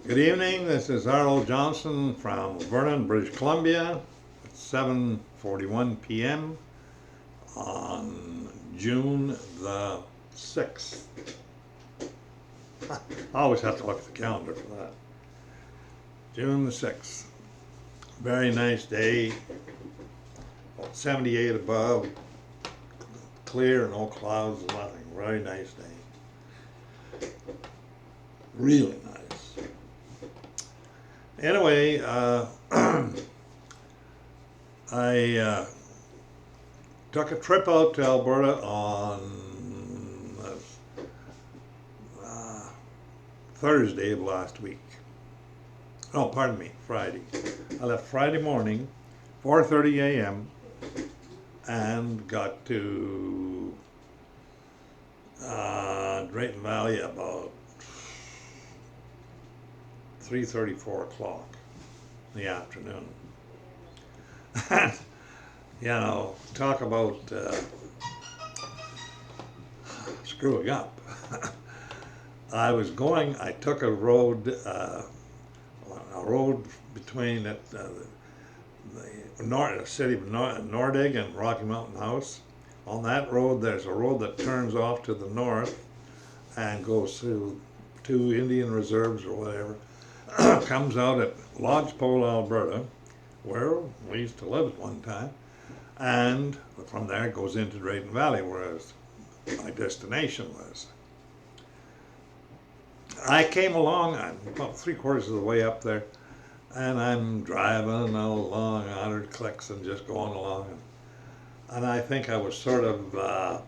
Good evening. This is Arnold Johnson from Vernon, British Columbia. It's 7:41 p.m. on June the 6th. I always have to look at the calendar for that. June the 6th. Very nice day. 78 above. Clear, no clouds, nothing. Very nice day. Really nice. Anyway, I took a trip out to Alberta on Thursday of last week. Oh, pardon me, Friday. I left Friday morning, 4:30 a.m. and got to Drayton Valley about 3:30, 4 o'clock in the afternoon. And, you know, talk about screwing up. I took a road between the city of Nordegg and Rocky Mountain House. On that road, there's a road that turns off to the north and goes through 2 Indian reserves or whatever. Comes out at Lodgepole, Alberta, where we used to live at one time, and from there it goes into Drayton Valley, where my destination was. I came along, I'm about 3/4 of the way up there, and I'm driving along 100 clicks and just going along, and I think I was sort of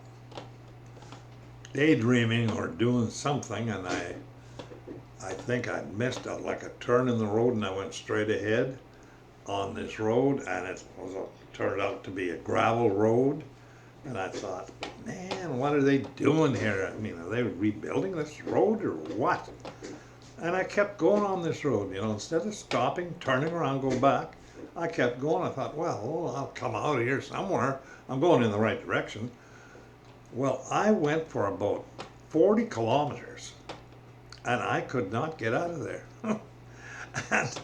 daydreaming or doing something, and I think I missed like a turn in the road, and I went straight ahead on this road, and it turned out to be a gravel road. And I thought, man, what are they doing here? I mean, are they rebuilding this road or what? And I kept going on this road, you know, instead of stopping, turning around, go back, I kept going. I thought, well, I'll come out of here somewhere. I'm going in the right direction. Well, I went for about 40 kilometers. And I could not get out of there. And,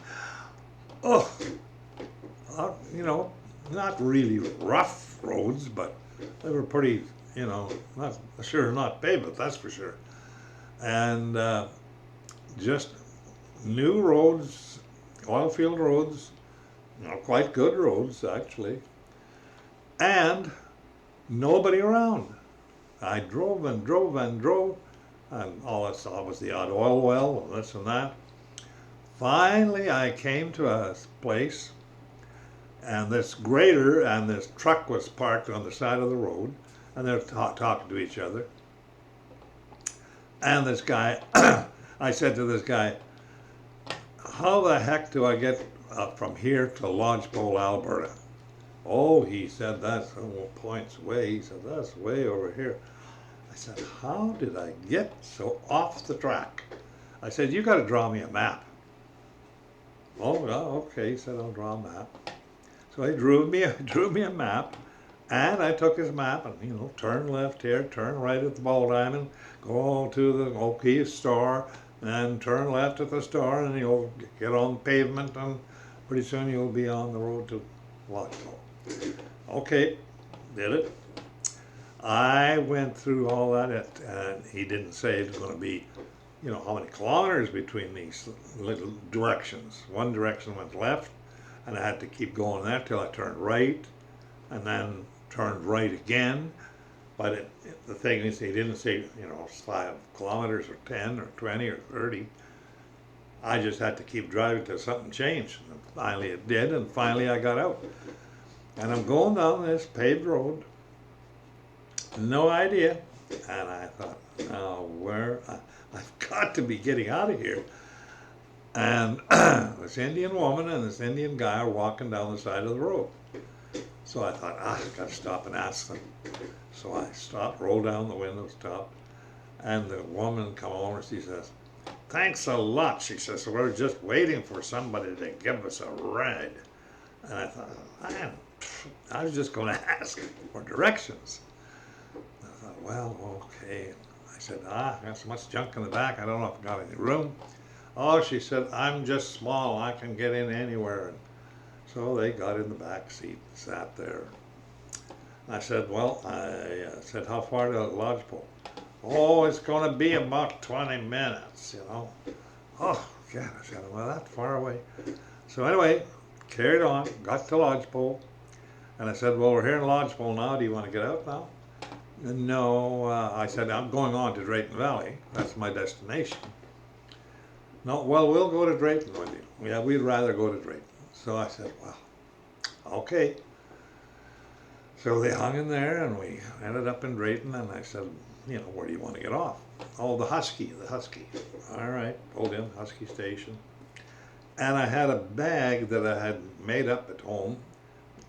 you know, not really rough roads, but they were pretty, you know, not pavement, that's for sure. And just new roads, oil field roads, you know, quite good roads, actually. And nobody around. I drove and drove and drove. And all I saw was the odd oil well, and this and that. Finally, I came to a place, and this grader and this truck was parked on the side of the road, and they're talking to each other. And this guy, I said to this guy, how the heck do I get from here to Lodgepole, Alberta? Oh, he said, that's points away. He said, that's way over here. I said, how did I get so off the track? I said, you got to draw me a map. Oh, well, okay, he said, I'll draw a map. So he drew me a map, and I took his map and, you know, turn left here, turn right at the Ball Diamond, go to the O'Keefe store, and turn left at the store, and you'll get on the pavement, and pretty soon you'll be on the road to Lodgepole. Okay, did it. I went through all that, and he didn't say it was going to be, you know, how many kilometers between these little directions. One direction went left, and I had to keep going there till I turned right, and then turned right again. But the thing is, he didn't say, you know, 5 kilometers or 10 or 20 or 30. I just had to keep driving till something changed. And finally it did, and finally I got out. And I'm going down this paved road, no idea. And I thought, now I've got to be getting out of here. And this Indian woman and this Indian guy are walking down the side of the road. So I thought, I've got to stop and ask them. So I stopped, rolled down the window, stopped. And the woman come over, she says, thanks a lot, she says, we're just waiting for somebody to give us a ride. And I thought, I was just going to ask for directions. I thought, well, okay. I said, I got so much junk in the back, I don't know if I got any room. Oh, she said, I'm just small, I can get in anywhere. And so they got in the back seat and sat there. I said, well, I said, how far to the lodgepole? Oh, it's going to be about 20 minutes, you know. Oh, yeah, I said, well, that's far away. So anyway, carried on, got to Lodgepole, and I said, well, we're here in Lodgepole now, do you want to get out now? No, I said, I'm going on to Drayton Valley, that's my destination. No, well, we'll go to Drayton with you. Yeah, we'd rather go to Drayton. So I said, well, okay. So they hung in there, and we ended up in Drayton, and I said, you know, where do you want to get off? Oh, the Husky. All right, pulled in, Husky Station. And I had a bag that I had made up at home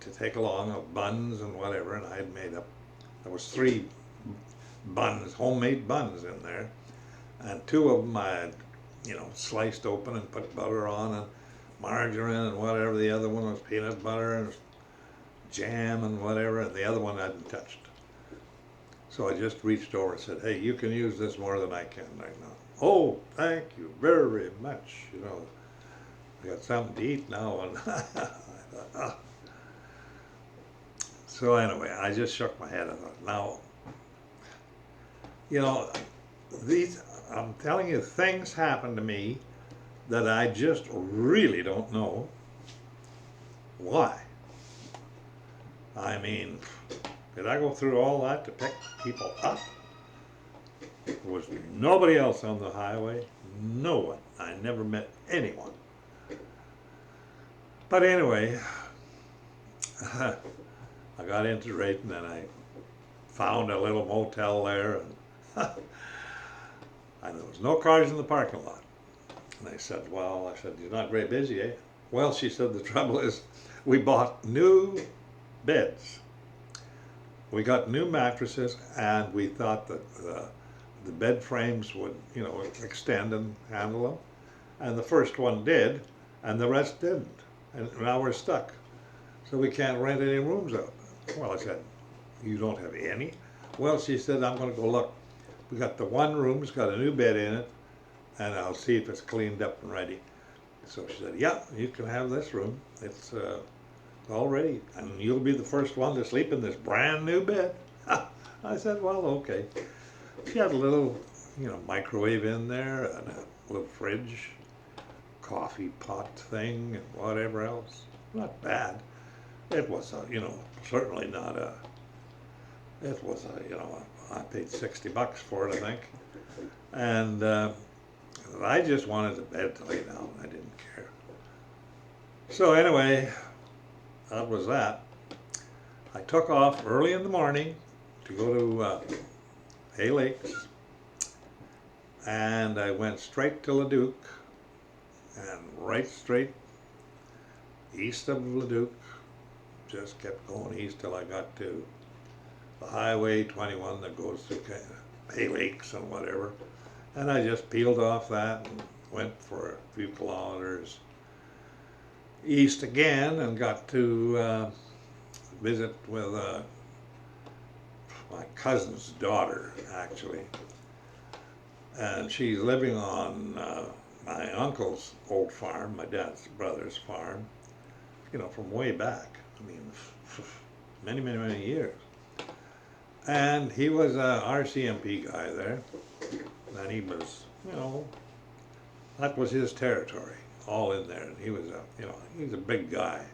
to take along of buns and whatever, and I had made up, there was 3 buns, homemade buns in there, and 2 of them I had, you know, sliced open and put butter on and margarine and whatever. The other one was peanut butter and jam and whatever, and the other one I hadn't touched. So I just reached over and said, hey, you can use this more than I can right now. Oh, thank you very much. You know, I got something to eat now. And I thought, oh. So anyway, I just shook my head. I thought, now, you know, I'm telling you, things happen to me that I just really don't know why. I mean, did I go through all that to pick people up? There was nobody else on the highway, no one. I never met anyone. But anyway, I got into Drayton and I found a little motel there, and there was no cars in the parking lot. And I said, well, you're not very busy, eh? Well, she said, the trouble is we bought new beds. We got new mattresses, and we thought that the bed frames would, you know, extend and handle them. And the first one did, and the rest didn't. And now we're stuck. So we can't rent any rooms out. Well, I said, you don't have any? Well, she said, I'm going to go look. We got the one room, it's got a new bed in it, and I'll see if it's cleaned up and ready. So she said, yeah, you can have this room. It's all ready, and you'll be the first one to sleep in this brand new bed. I said, well, okay. She had a little, you know, microwave in there, and a little fridge, coffee pot thing, and whatever else. Not bad. It was, you know, certainly not a, it was a, you know, I paid $60 for it, I think. And I just wanted the bed to lay down. I didn't care. So anyway, that was that. I took off early in the morning to go to Hay Lakes, and I went straight to Leduc, and right straight east of Leduc, just kept going east till I got to the Highway 21 that goes through Hay Lakes and whatever, and I just peeled off that and went for a few kilometers east again, and got to visit with my cousin's daughter, actually, and she's living on my uncle's old farm, my dad's brother's farm, you know, from way back. I mean, many years. And he was a RCMP guy there, and he was, you know, that was his territory, all in there. And he was a, you know, he's a big guy,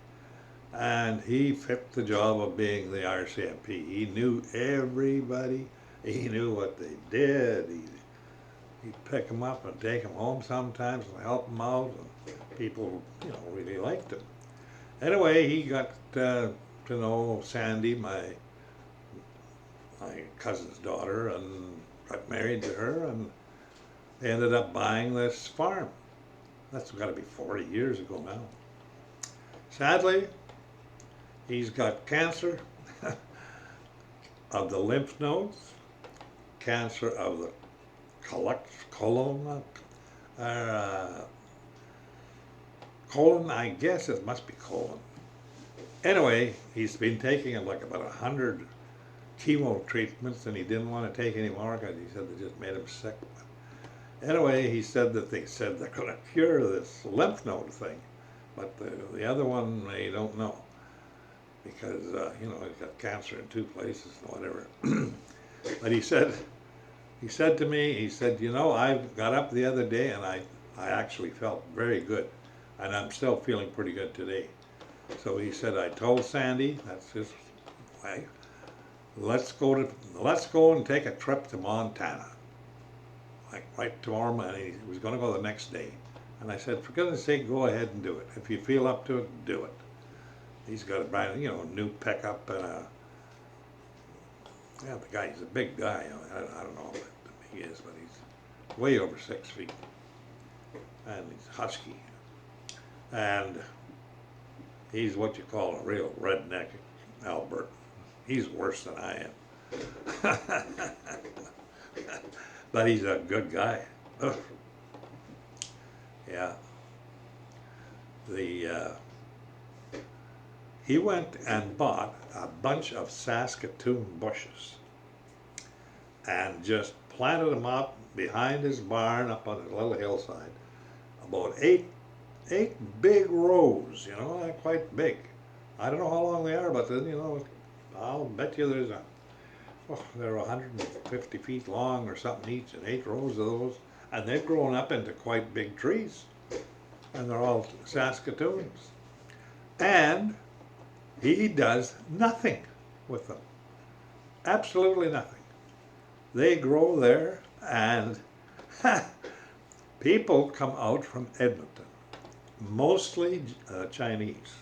and he fit the job of being the RCMP. He knew everybody. He knew what they did. He'd pick them up and take them home sometimes and help them out. And people, you know, really liked him. Anyway, he got to know Sandy, my cousin's daughter, and got married to her, and they ended up buying this farm. That's got to be 40 years ago now. Sadly, he's got cancer of the lymph nodes, cancer of the colon, I guess it must be colon. Anyway, he's been taking like about 100 chemo treatments, and he didn't want to take any more because he said they just made him sick. Anyway, he said that they said they're going to cure this lymph node thing, but the other one they don't know because you know he's got cancer in two places and whatever. But he said to me, he said, you know, I got up the other day and I actually felt very good, and I'm still feeling pretty good today. So he said, I told Sandy, that's his wife, let's go and take a trip to Montana. Like right tomorrow morning. He was going to go the next day. And I said, for goodness sake, go ahead and do it. If you feel up to it, do it. He's got a brand, you know, new pickup and yeah, the guy, he's a big guy. I don't know how big he is, but he's way over 6 feet. And he's husky. And he's what you call a real redneck Alberta. He's worse than I am. But he's a good guy. Ugh. Yeah. He went and bought a bunch of Saskatoon bushes and just planted them up behind his barn up on his little hillside. About eight big rows, you know, they're quite big. I don't know how long they are, but then, you know, I'll bet you there's they're 150 feet long or something each, and 8 rows of those, and they've grown up into quite big trees, and they're all Saskatoons. And he does nothing with them, absolutely nothing. They grow there, and people come out from Edmonton, mostly Chinese,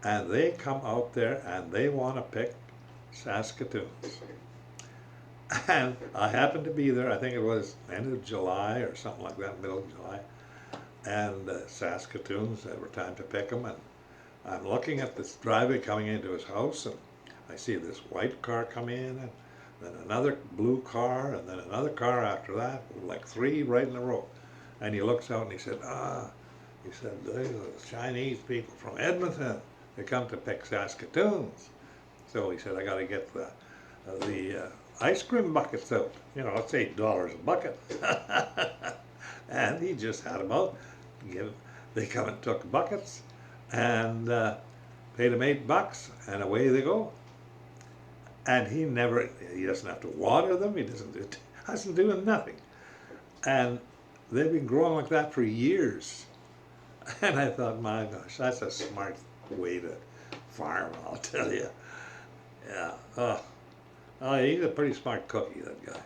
and they come out there and they want to pick Saskatoons. And I happened to be there, I think it was end of July or something like that, middle of July, and Saskatoons, it were time to pick them, and I'm looking at this driveway coming into his house, and I see this white car come in, and then another blue car, and then another car after that, like 3 right in a row. And he looks out and he said, he said, these are the Chinese people from Edmonton. They come to pick Saskatoons. So he said, I got to get the ice cream buckets out. You know, it's $8 a bucket. And he just had them out. They come and took buckets and paid him $8, and away they go. And he doesn't have to water them. He doesn't do nothing. And they've been growing like that for years. And I thought, my gosh, that's a smart way to farm, I'll tell you. Yeah. Oh, he's a pretty smart cookie, that guy.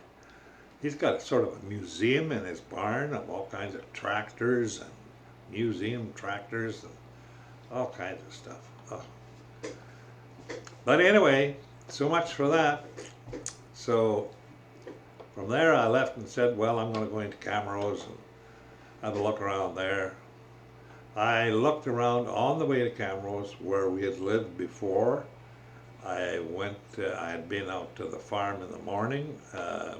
He's got sort of a museum in his barn of all kinds of tractors and museum tractors and all kinds of stuff. Oh. But anyway, so much for that. So from there I left and said, well, I'm going to go into Camrose and have a look around there. I looked around on the way to Camrose where we had lived before. I had been out to the farm in the morning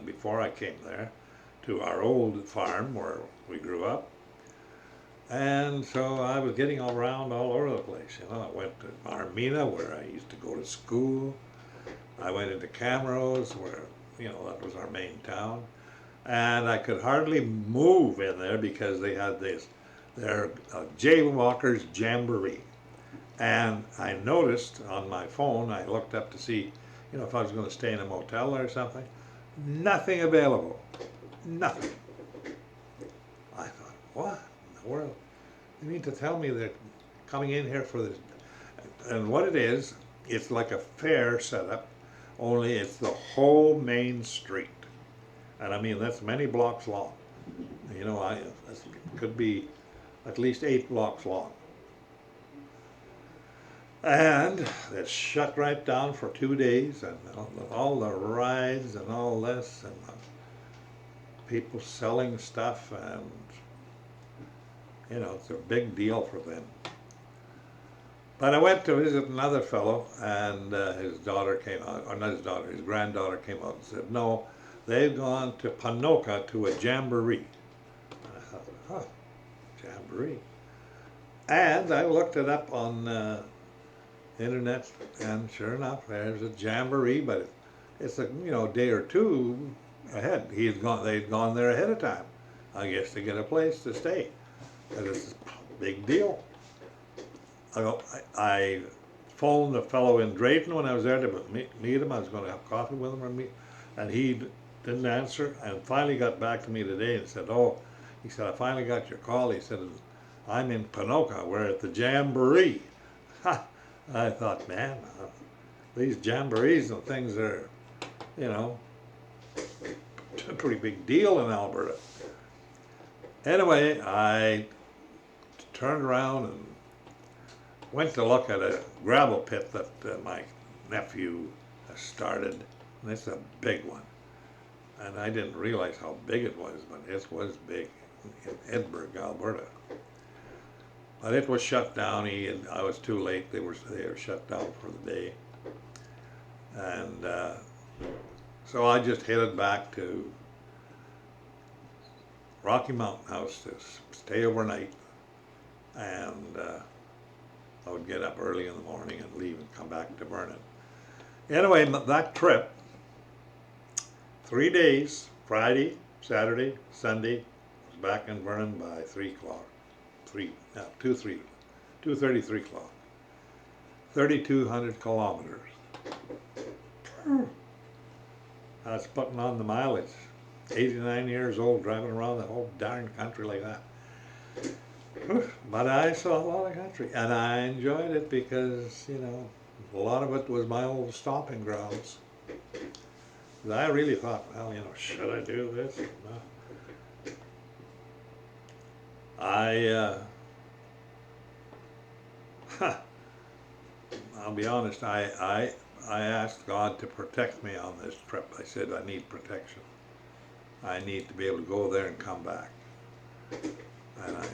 before I came there, to our old farm where we grew up. And so I was getting all around all over the place. You know, I went to Armina, where I used to go to school. I went into Camrose, where, you know, that was our main town. And I could hardly move in there because they had their Jaywalkers Jamboree. And I noticed on my phone, I looked up to see, you know, if I was going to stay in a motel or something. Nothing available. Nothing. I thought, what in the world? You mean to tell me they're coming in here for this? And what it is, it's like a fair setup, only it's the whole main street. And I mean, that's many blocks long. You know, it could be at least 8 blocks long. And it's shut right down for 2 days, and all the rides and all this, and people selling stuff, and, you know, it's a big deal for them. But I went to visit another fellow, and his daughter came out, or not his daughter, his granddaughter came out and said, no, they've gone to Ponoka to a jamboree. And I thought, jamboree. And I looked it up on internet, and sure enough, there's a jamboree, but it's a day or two ahead. They'd gone there ahead of time, I guess, to get a place to stay. And it's a big deal. I phoned a fellow in Drayton when I was there to meet him. I was going to have coffee with him and he didn't answer. And finally got back to me today and said, "Oh," he said, "I finally got your call." He said, "I'm in Ponoka. We're at the Jamboree." Ha! I thought, man, these jamborees and things are, you know, a pretty big deal in Alberta. Anyway, I turned around and went to look at a gravel pit that my nephew has started, and it's a big one. And I didn't realize how big it was, but it was big in Edinburgh, Alberta. But it was shut down. I was too late. They were shut down for the day, and so I just headed back to Rocky Mountain House to stay overnight, and I would get up early in the morning and leave and come back to Vernon. Anyway, that trip, 3 days, Friday, Saturday, Sunday, was back in Vernon by 3 o'clock. 2:33 o'clock. 3,200 kilometers. I was putting on the mileage. 89 years old, driving around the whole darn country like that. But I saw a lot of country, and I enjoyed it because, you know, a lot of it was my old stomping grounds. I really thought, well, you know, should I do this? No. I'll be honest, I asked God to protect me on this trip. I said, I need protection. I need to be able to go there and come back. And I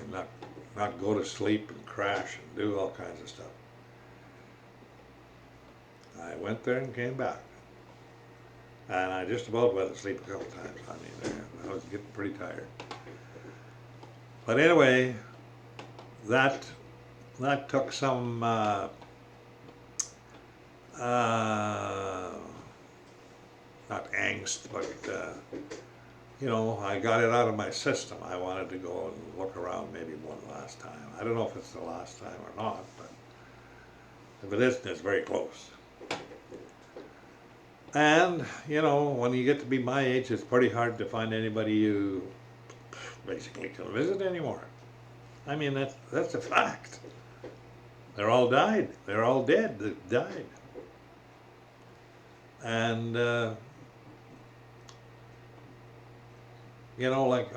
not go to sleep and crash and do all kinds of stuff. I went there and came back. And I just about went to sleep a couple times. I mean, I was getting pretty tired. But anyway, that took some not angst, but you know, I got it out of my system. I wanted to go and look around maybe one last time. I don't know if it's the last time or not, but if it isn't, it's very close. And, you know, when you get to be my age, it's pretty hard to find anybody you basically can visit anymore. I mean, that's a fact. They're all died. They're all dead. They died. And, you know, like,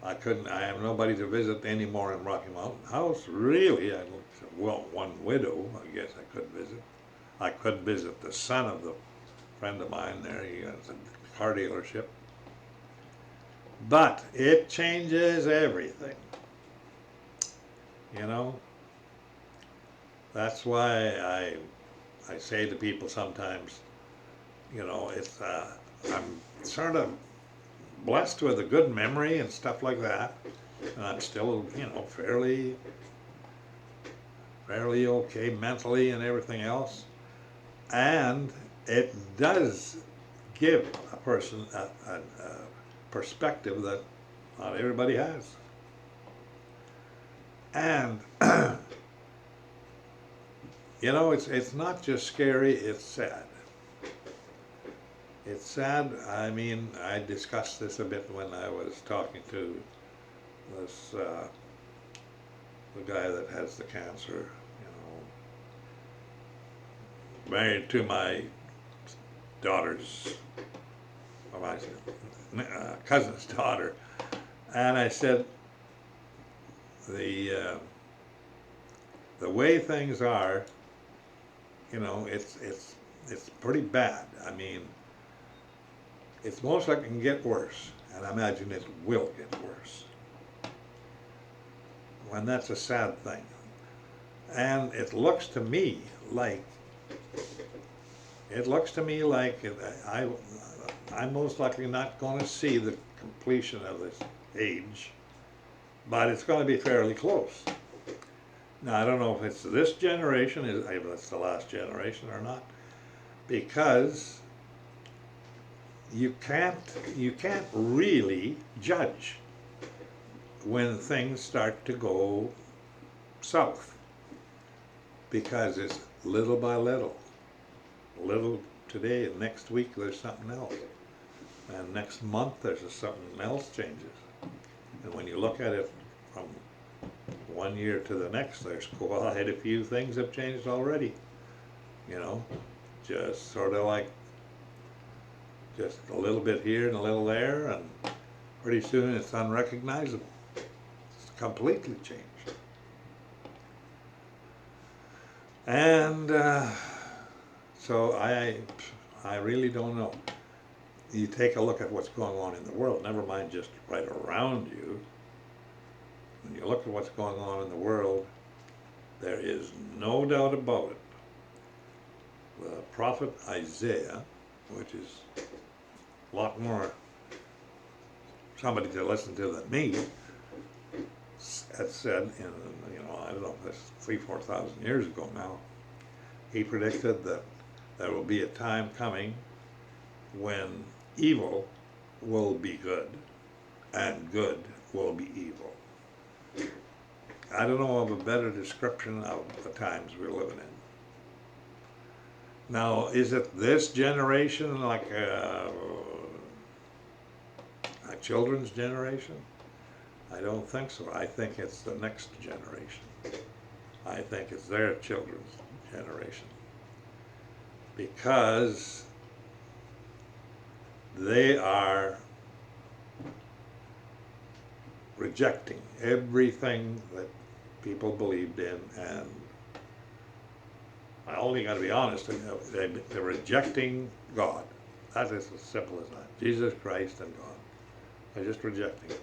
I have nobody to visit anymore in Rocky Mountain House, really. Well, one widow, I guess I could visit. I could visit the son of the friend of mine there. He has a car dealership. But it changes everything. You know? That's why I say to people sometimes, you know, it's I'm sort of blessed with a good memory and stuff like that. And I'm still, you know, fairly okay mentally and everything else. And it does give a person a perspective that not everybody has. And, you know, it's not just scary, it's sad. It's sad. I mean, I discussed this a bit when I was talking to this, the guy that has the cancer, married to my daughter's, or my cousin's daughter, and I said, the way things are, you know, it's pretty bad. I mean, it's most likely can get worse, and I imagine it will get worse. And that's a sad thing. And it looks to me like I'm most likely not going to see the completion of this age, but it's going to be fairly close. Now, I don't know if it's this generation, if it's the last generation or not, because you can't really judge when things start to go south, because it's little by little. Little today, and next week there's something else. And next month there's something else changes. And when you look at it from one year to the next, there's quite a few things have changed already. You know, just sort of like just a little bit here and a little there, and pretty soon it's unrecognizable. It's completely changed. And so I really don't know. You take a look at what's going on in the world, never mind just right around you. When you look at what's going on in the world, there is no doubt about it. The prophet Isaiah, which is a lot more somebody to listen to than me, had said in, I don't know, that's 3,000-4,000 years ago now, he predicted that there will be a time coming when evil will be good and good will be evil. I don't know of a better description of the times we're living in. Now, is it this generation, like a children's generation? I don't think so. I think it's the next generation. I think it's their children's generation. Because they are rejecting everything that people believed in, and I only got to be honest, they're rejecting God. That is as simple as that. Jesus Christ and God. They're just rejecting it.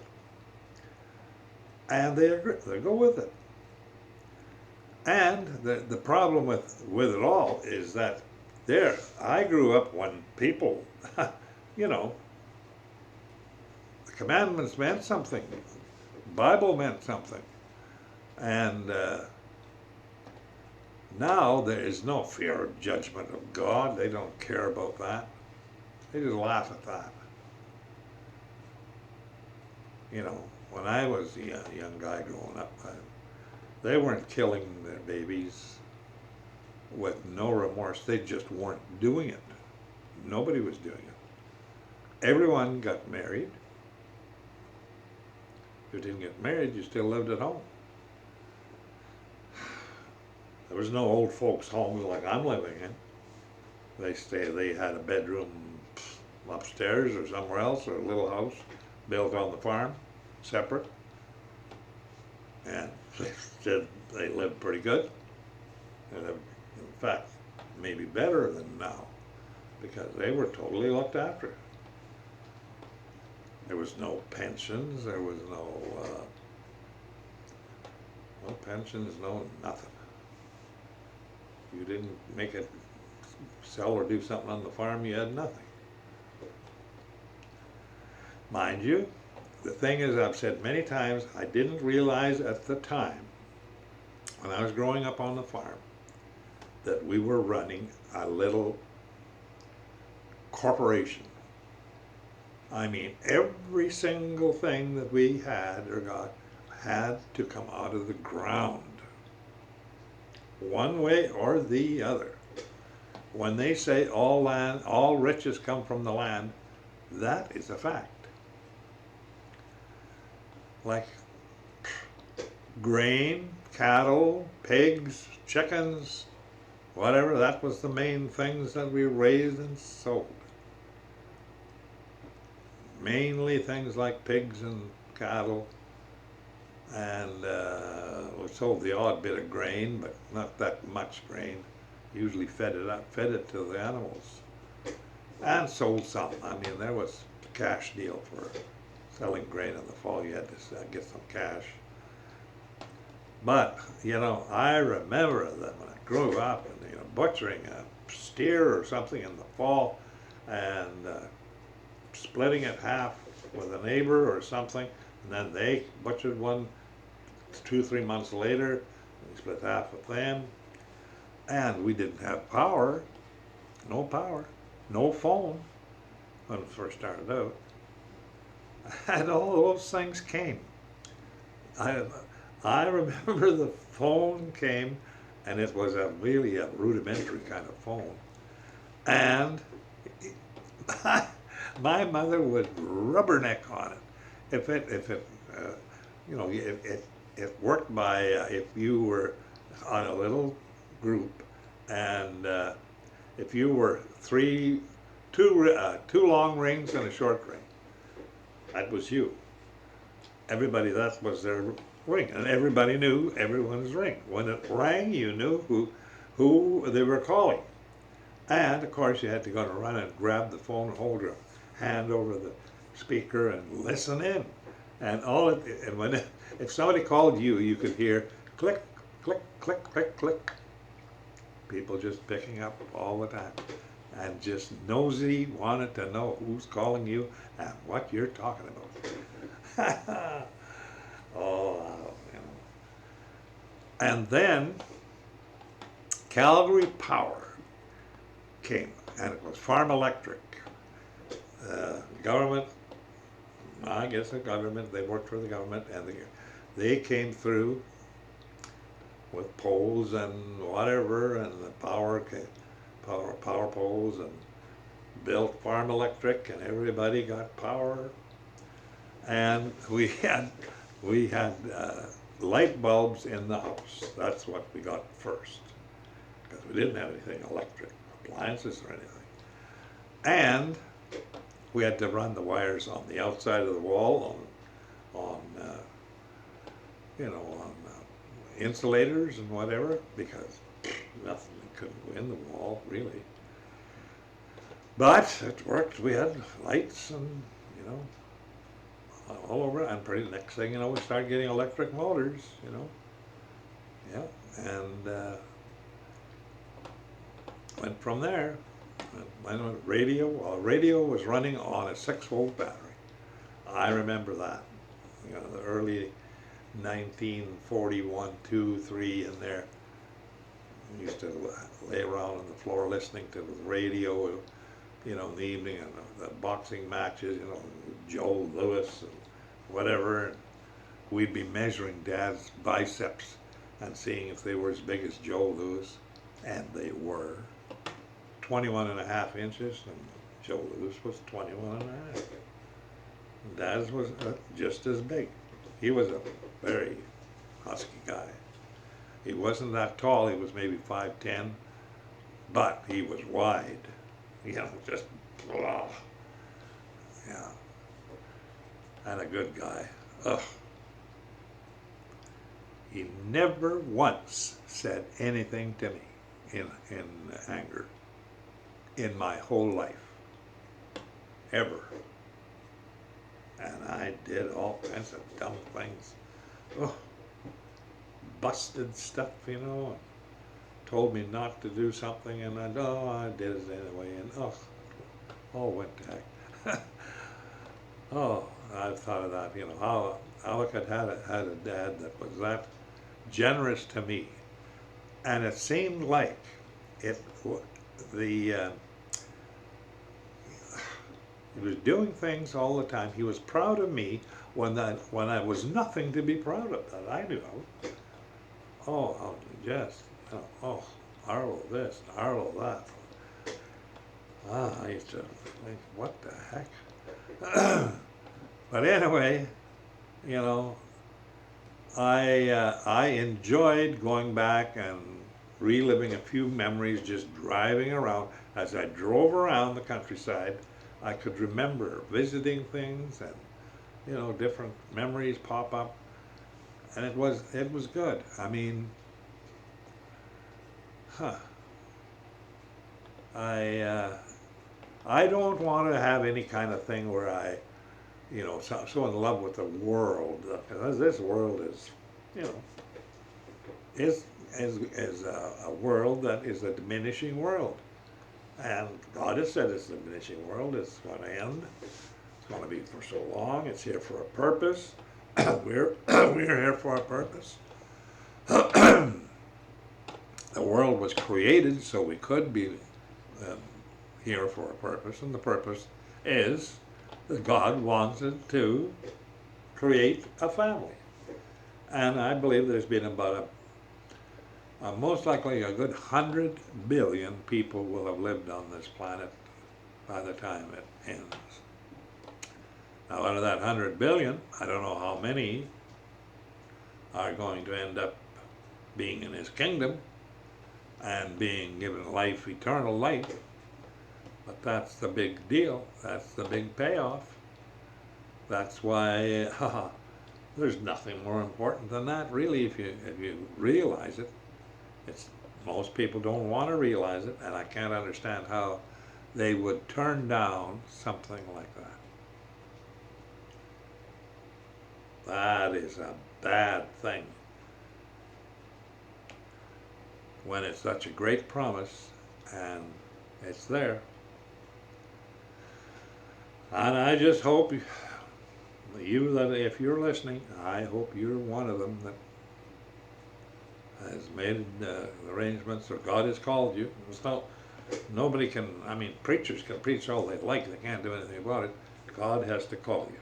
And they agree, they go with it. And the problem with it all is that I grew up when people, the commandments meant something. The Bible meant something. And now there is no fear of judgment of God. They don't care about that. They just laugh at that. When I was a young guy growing up, they weren't killing their babies with no remorse. They just weren't doing it. Nobody was doing it. Everyone got married. If you didn't get married, you still lived at home. There was no old folks' homes like I'm living in. They had a bedroom upstairs or somewhere else, or a little house built on the farm, separate. And they said they lived pretty good. They lived, in fact, maybe better than now, because they were totally looked after. There was no pensions, there was no pensions, no nothing. You didn't make it sell or do something on the farm, you had nothing. Mind you, the thing is, I've said many times, I didn't realize at the time, when I was growing up on the farm, that we were running a little corporation. I mean, every single thing that we had or got had to come out of the ground, one way or the other. When they say all riches come from the land, that is a fact. Like grain, cattle, pigs, chickens, whatever, that was the main things that we raised and sold. Mainly things like pigs and cattle, and we sold the odd bit of grain, but not that much grain. Usually fed it to the animals, and sold some. I mean, there was a cash deal for selling grain in the fall. You had to get some cash. But I remember that when I grew up, and butchering a steer or something in the fall, and splitting it half with a neighbor or something, and then they butchered one 2-3 months later, and we split half with them. And we didn't have power, no phone. when we first started out. And all those things came. I, I remember the phone came, and it was really a rudimentary kind of phone. And my mother would rubberneck on it. If it, you know, it worked by if you were on a little group, and if you were two long rings and a short ring, that was you. Everybody, that was their ring, and everybody knew everyone's ring. When it rang, you knew who they were calling. And of course, you had to go and run and grab the phone, hold your hand over the speaker, and listen in. And if somebody called you, you could hear click, click, click, click, click. People just picking up all the time, and just nosy, wanted to know who's calling you and what you're talking about. Oh, you know. And then Calgary Power came, and it was farm electric. Government, I guess the government, they worked for the government, and they came through with poles and whatever, and the power poles, and built farm electric, and everybody got power. And we had light bulbs in the house. That's what we got first, because we didn't have anything electric, appliances or anything. And we had to run the wires on the outside of the wall on insulators and whatever, because nothing could go in the wall really. But it worked. We had lights and all over, and pretty next thing you know, we started getting electric motors. And went from there. Went on radio. Well, radio was running on a 6-volt battery. I remember that. The early 1941, 2, 3 in there. We used to lay around on the floor listening to the radio, in the evening, and the boxing matches, Joe Louis and whatever. And we'd be measuring Dad's biceps and seeing if they were as big as Joe Louis, and they were. 21.5 inches, and Joe Louis was 21.5. Dad's was just as big. He was a very husky guy. He wasn't that tall. He was maybe 5'10", but he was wide. Just blah. Yeah. And a good guy. Ugh. He never once said anything to me in anger in my whole life, ever. And I did all kinds of dumb things. Oh, busted stuff, and told me not to do something, and I did it anyway, and all went to heck. Oh, I've thought of that, how I could had a dad that was that generous to me, and it seemed like he was doing things all the time. He was proud of me when I was nothing to be proud of, that I knew of. Arlo this, Arlo that. I used to think, what the heck? But anyway, I enjoyed going back and reliving a few memories, just driving around. As I drove around the countryside, I could remember visiting things, and different memories pop up, and it was good. I mean, I don't want to have any kind of thing where I, so in love with the world, because this world is a world that is a diminishing world. And God has said it's a diminishing world. It's going to end. It's going to be for so long. It's here for a purpose. We're here for a purpose. The world was created so we could be here for a purpose, and the purpose is that God wanted to create a family. And I believe there's been about most likely a good 100 billion people will have lived on this planet by the time it ends. Now, out of that 100 billion, I don't know how many are going to end up being in his kingdom and being given life, eternal life. But that's the big deal. That's the big payoff. That's why there's nothing more important than that, really, if you realize it. Most people don't want to realize it, and I can't understand how they would turn down something like that. That is a bad thing when it's such a great promise and it's there. And I just hope you that if you're listening, I hope you're one of them that has made arrangements, or God has called you. Nobody can, I mean, preachers can preach all they like, they can't do anything about it. God has to call you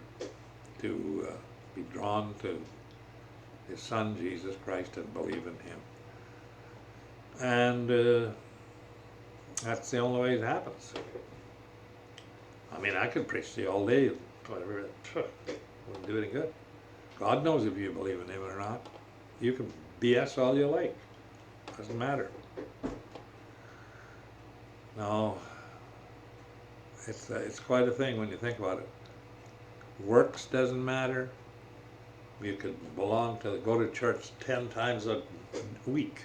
to be drawn to his Son, Jesus Christ, and believe in him. And that's the only way it happens. I mean, I could preach to you all day, whatever, wouldn't do any good. God knows if you believe in him or not. You can BS all you like. Doesn't matter. No, it's quite a thing when you think about it. Works doesn't matter. You could go to church 10 times a week,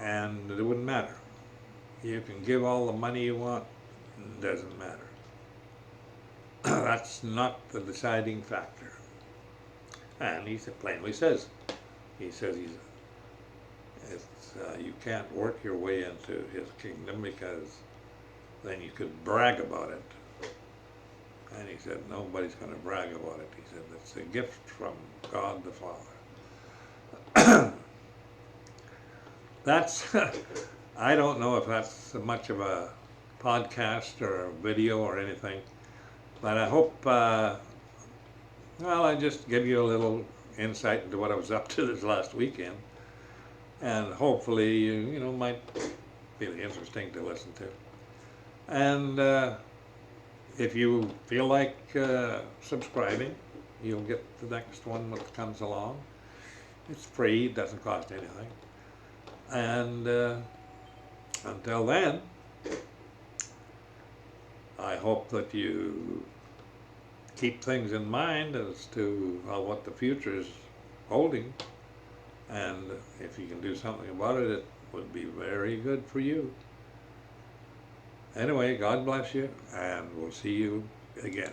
and it wouldn't matter. You can give all the money you want, it doesn't matter. That's not the deciding factor. And he plainly says, you can't work your way into his kingdom, because then you could brag about it. And he said, nobody's going to brag about it. He said, it's a gift from God the Father. That's, I don't know if that's much of a podcast or a video or anything, but I hope, I just give you a little insight into what I was up to this last weekend. And hopefully, you might be interesting to listen to. And if you feel like subscribing, you'll get the next one that comes along. It's free, it doesn't cost anything. And until then, I hope that you keep things in mind as to what the future is holding. And if you can do something about it, it would be very good for you. Anyway, God bless you, and we'll see you again.